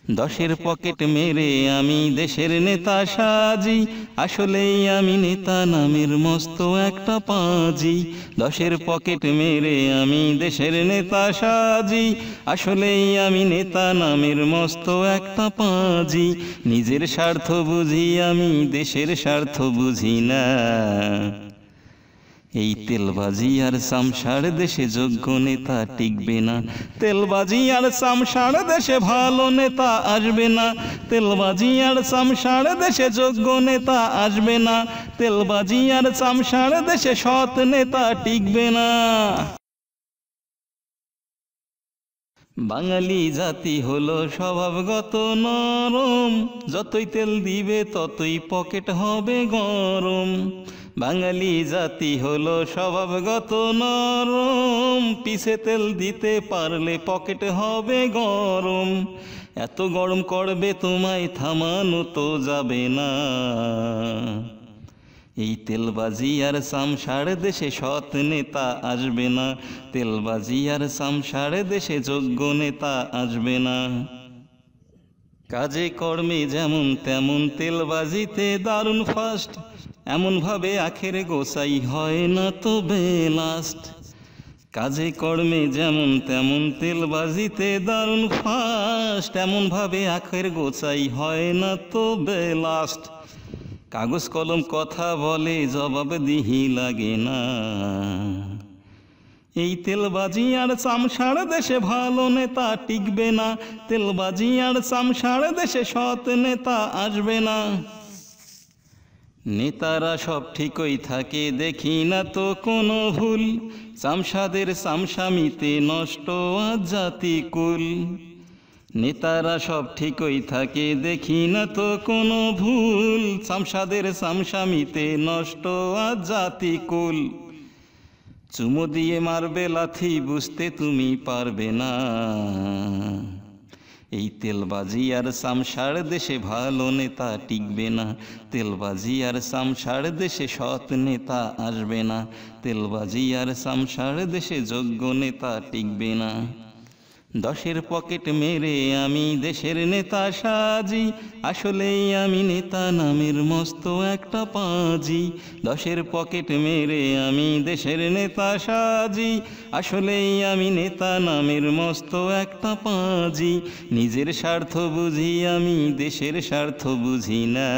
দশের পকেট মেরে আমি দেশের নেতা সাজি, আসলেই আমি নেতা নামের মস্ত একটা পাঁজি। দশের পকেট মেরে আমি দেশের নেতা সাজি, আসলেই আমি নেতা নামের মস্ত একটা পাঁজি। নিজের স্বার্থ বুঝি আমি, দেশের স্বার্থ বুঝি না। এই তেলবাজি আর সামসার দেশে যোগ্য নেতা টিকবে না। তেলবাজি আর সামসার দেশে ভালো নেতা আসবে না। তেলবাজি আর সামসার দেশে যোগ্য নেতা আসবে না। তেলবাজি আর সামসার দেশে সৎ নেতা টিকবে না। বাঙালি জাতি হলো স্বভাবগত নরম, যতই তেল দিবে ততই পকেট হবে গরম। বাঙালি জাতি হলো স্বভাবগত নরম, পিছে তেল দিতে পারলে পকেট হবে গরম। এত গরম করবে তোমায় থামানো তো যাবে না। এই তেলবাজি আর সামসার দেশে সৎ নেতা আসবে না। তেলবাজি আর সামসার দেশে যোগ্য নেতা আসবে না। কাজে কর্মে যেমন তেমন তেলবাজিতে দারুণ ফাস্ট, এমনভাবে আখের গোসাই হয় না তো বেলাস্ট। কাজে কর্মে যেমন তেমন তেলবাজিতে দারুণ ফাস্ট, এমনভাবে আখের গোসাই হয় না তো বেলাস্ট। কাগজ কলম কথা বলে জবাব দিহি লাগে না। এই তেলবাজি আর সামসার দেশে ভালো নেতা টিকবে না। তেলবাজি আর সামসার দেশে সৎ নেতা আসবে না। নেতারা সব ঠিকই থাকে, দেখি না তো কোনো ভুল। সামসাদের সামসামিতে নষ্ট আজ জাতিকুল। নেতারা সব ঠিকই থাকে, দেখি না তো কোনো ভুল। সামসাদের সামসামিতে নষ্ট আজ জাতিকুল। চুমো দিয়ে মারবে লাথি, বুঝতে তুমি পারবে না। এই তেলবাজি আর সামসার দেশে ভালো নেতা টিকবে না। তেলবাজি আর সামসার দেশে সৎ নেতা আসবে না। তেলবাজি আর সামসার দেশে যোগ্য নেতা টিকবে না। দশের পকেট মেরে আমি দেশের নেতা সাজি, আসলেই আমি নেতা নামের মস্ত একটা পাঁজি। দশের পকেট মেরে আমি দেশের নেতা সাজি, আসলেই আমি নেতা নামের মস্ত একটা পাঁজি। নিজের স্বার্থ বুঝি আমি, দেশের স্বার্থ বুঝি না।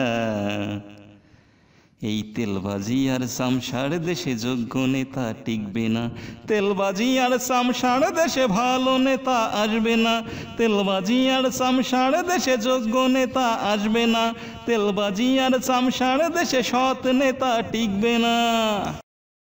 এই তেলবাজি আর সামসার দেশে যোগ্য নেতা টিকবে না। তেলবাজি আর সামসার দেশে ভালো নেতা আসবে না। তেলবাজি আর সামসার দেশে যোগ্য নেতা আসবে না। তেলবাজি আর সামসার দেশে সৎ নেতা টিকবে না।